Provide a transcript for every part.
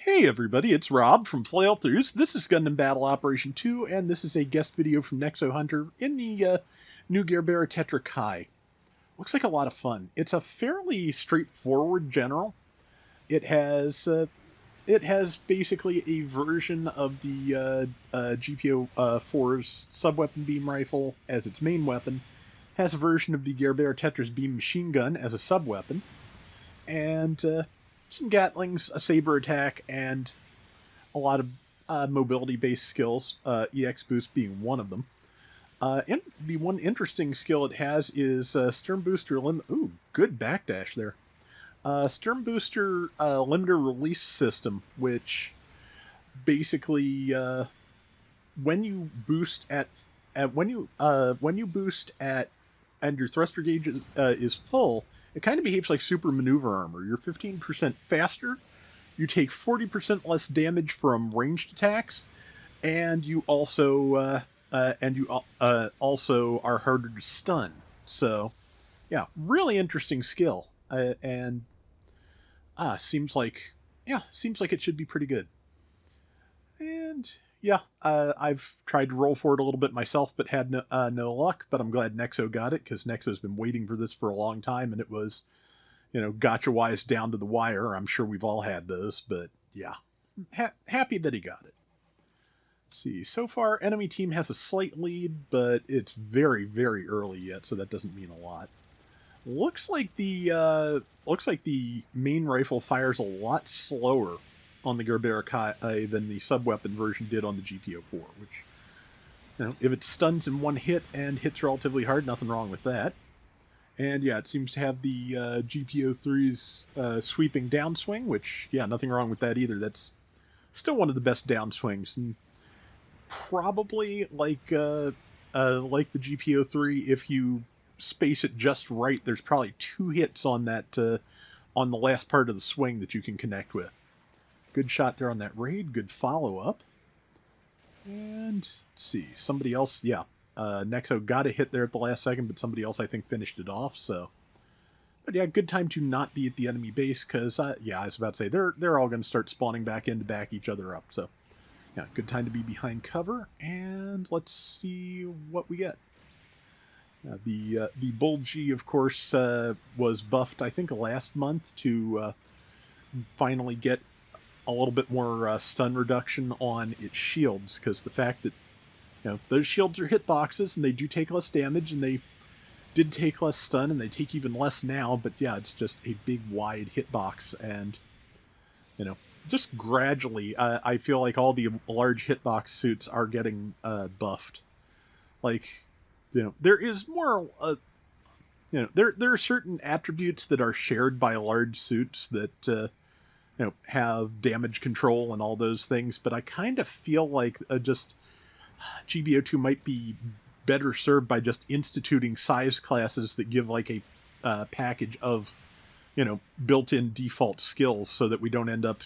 Hey everybody, it's Rob from Flailthroughs. This is Gundam Battle Operation 2, and this is a guest video from Nexo Hunter in the new Gerbera Tetra Kai. Looks like a lot of fun. It's a fairly straightforward general. It has basically a version of the GPO-4's subweapon beam rifle as its main weapon, has a version of the Gerbera Tetra's beam machine gun as a subweapon, and some Gatlings, a saber attack, and a lot of mobility-based skills, EX boost being one of them. And the one interesting skill it has is Stern Booster Ooh, good backdash there. Stern Booster limiter release system, which basically when you boost at when you boost at and your thruster gauge is full, it kind of behaves like super maneuver armor. You're 15% faster, you take 40% less damage from ranged attacks, and you also also are harder to stun. So, yeah, really interesting skill, and seems like it should be pretty good. And yeah, I've tried to roll for it a little bit myself, but had no luck. But I'm glad Nexo got it, because Nexo's been waiting for this for a long time, and it was, gotcha-wise down to the wire. I'm sure we've all had those, but yeah, happy that he got it. Let's see, so far, enemy team has a slight lead, but it's very, very early yet, so that doesn't mean a lot. Looks like the main rifle fires a lot slower on the Gerbera Kai than the subweapon version did on the GPO-4, which, if it stuns in one hit and hits relatively hard, nothing wrong with that. And yeah, it seems to have the GPO-3's sweeping downswing, which, yeah, nothing wrong with that either. That's still one of the best downswings, and probably like the GPO-3, if you space it just right, there's probably 2 hits on that on the last part of the swing that you can connect with. Good shot there on that raid. Good follow-up. And let's see. Somebody else, yeah. Nexo got a hit there at the last second, but somebody else, I think, finished it off. So, but yeah, good time to not be at the enemy base, because, yeah, I was about to say, they're all going to start spawning back in to back each other up. So, yeah, good time to be behind cover. And let's see what we get. The Bull G, of course, was buffed, I think, last month to finally get a little bit more stun reduction on its shields, because the fact that those shields are hitboxes and they do take less damage, and they did take less stun, and they take even less now, but yeah, it's just a big wide hitbox, and just gradually I feel like all the large hitbox suits are getting buffed. Like, there is more there are certain attributes that are shared by large suits that have damage control and all those things, but I kind of feel like just GBO2 might be better served by just instituting size classes that give like a package of built-in default skills, so that we don't end up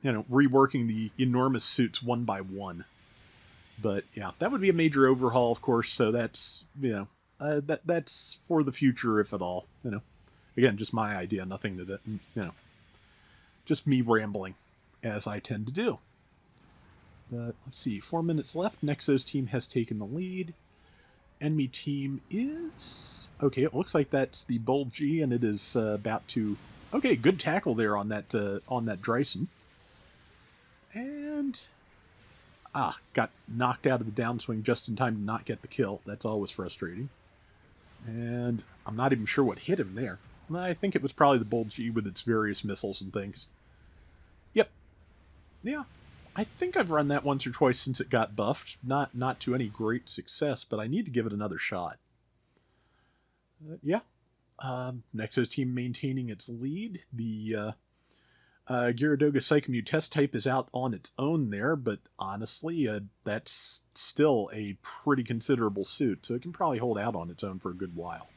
reworking the enormous suits one by one. But yeah, that would be a major overhaul, of course, so that's that's for the future, if at all. Again, just my idea, nothing that just me rambling, as I tend to do. But let's see, 4 minutes left. Nexo's team has taken the lead. Enemy team is okay. It looks like that's the Bull G, and it is about to. Okay, good tackle there on that Dryson, and got knocked out of the downswing just in time to not get the kill. That's always frustrating. And I'm not even sure what hit him there. I think it was probably the Bull G with its various missiles and things. Yep. Yeah. I think I've run that once or twice since it got buffed. Not to any great success, but I need to give it another shot. Yeah. Nexo's team maintaining its lead. The Gyaradoga Psychomew test type is out on its own there, but honestly, that's still a pretty considerable suit, so it can probably hold out on its own for a good while.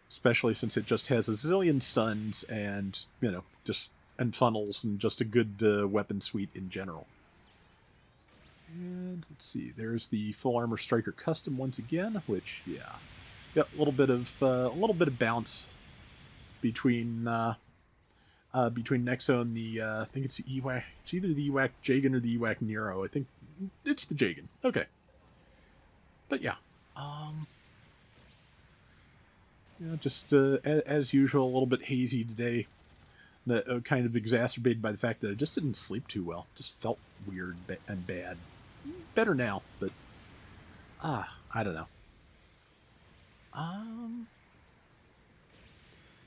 Especially since it just has a zillion stuns and, and funnels, and just a good weapon suite in general. And let's see, there's the Full Armor Striker Custom once again, which, yeah, got a little bit of bounce between Nexo and the I think it's the Ewak. It's either the Ewak Jagan or the Ewak Nero. I think it's the Jagan. Okay, but yeah, just as usual, a little bit hazy today. That kind of exacerbated by the fact that I just didn't sleep too well. Just felt weird and bad. Better now, but I don't know.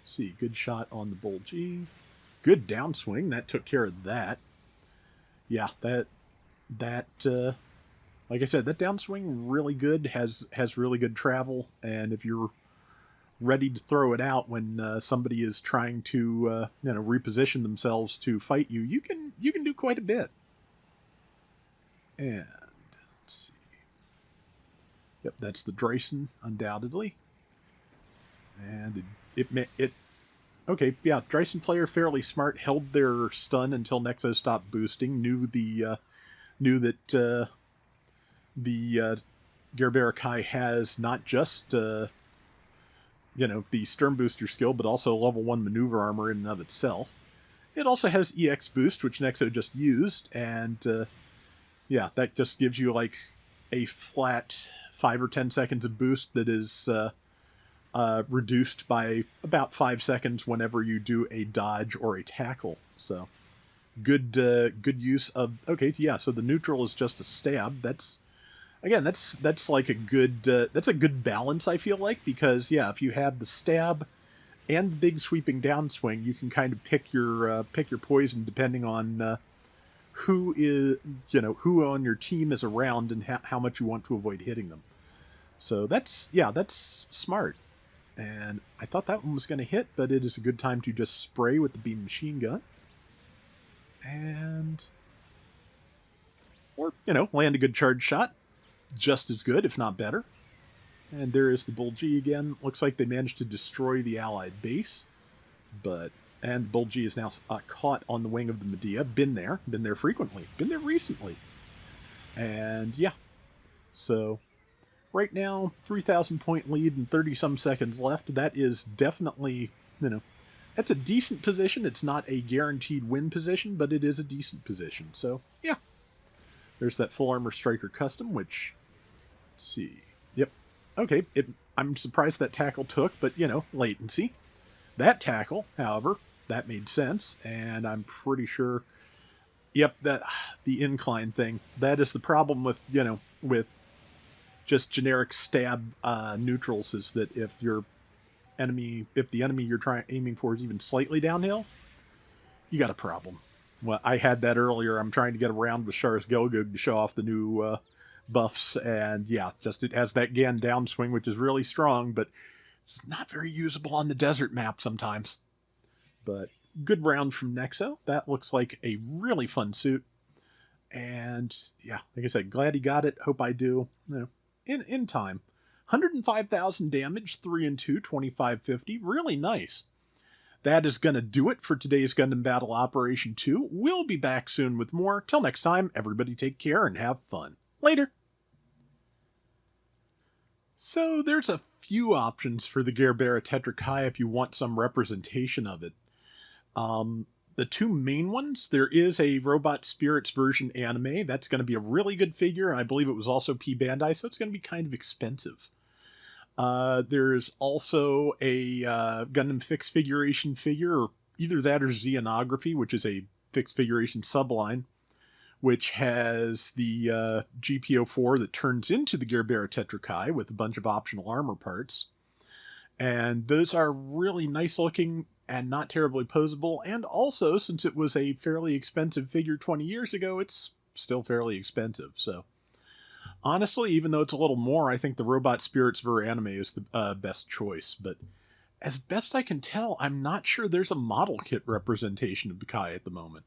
See, good shot on the Bull G. Good downswing. That took care of that. Yeah, that like I said, that downswing really good, has really good travel, and if you're ready to throw it out when somebody is trying to reposition themselves to fight you, you can do quite a bit. And let's see. Yep, that's the Dryson, undoubtedly. And it okay, yeah, Dryson player fairly smart, held their stun until Nexo stopped boosting, knew that the Gerbera Kai has not just the Stern Booster skill, but also level 1 maneuver armor in and of itself. It also has EX boost, which Nexo just used, and yeah, that just gives you like a flat 5 or 10 seconds of boost that is reduced by about 5 seconds whenever you do a dodge or a tackle. So good use of. Okay, yeah. So the neutral is just a stab. That's like a good that's a good balance, I feel like, because yeah, if you have the stab and the big sweeping downswing, you can kind of pick your poison depending on who on your team is around and how much you want to avoid hitting them. So that's smart. And I thought that one was going to hit, but it is a good time to just spray with the beam machine gun. Or land a good charge shot. Just as good, if not better. And there is the Bull G again. Looks like they managed to destroy the Allied base. And the Bull G is now caught on the wing of the Medea. Been there frequently. Been there recently. And yeah. So right now, 3,000 point lead and 30-some seconds left. That is definitely, that's a decent position. It's not a guaranteed win position, but it is a decent position. So, yeah. There's that full armor striker custom, which, let's see. Yep. Okay, I'm surprised that tackle took, but, latency. That tackle, however, that made sense, and I'm pretty sure, yep, that the incline thing, that is the problem with, with just generic stab neutrals, is that if the enemy you're aiming for is even slightly downhill, you got a problem. Well, I had that earlier. I'm trying to get around with Shars Gelgug to show off the new buffs, and yeah, just it has that Gan downswing, which is really strong, but it's not very usable on the desert map sometimes. But good round from Nexo. That looks like a really fun suit. And yeah, like I said, glad he got it. Hope I do. In time. 105,000 damage, 3 and 2, 2550. Really nice. That is going to do it for today's Gundam Battle Operation 2. We'll be back soon with more. Till next time, everybody take care and have fun. Later. So there's a few options for the Gerbera Tetra Kai if you want some representation of it. The two main ones, there is a Robot Spirits version anime. That's going to be a really good figure, and I believe it was also P Bandai, so it's going to be kind of expensive. There's also a Gundam fixed figuration figure, or either that or Xenography, which is a fixed figuration subline, which has the GPO4 that turns into the Gerbera Tetra Kai with a bunch of optional armor parts. And those are really nice looking and not terribly posable, and also, since it was a fairly expensive figure 20 years ago, it's still fairly expensive, so honestly, even though it's a little more, I think the Robot Spirits Ver anime is the best choice. But as best I can tell, I'm not sure there's a model kit representation of the Kai at the moment.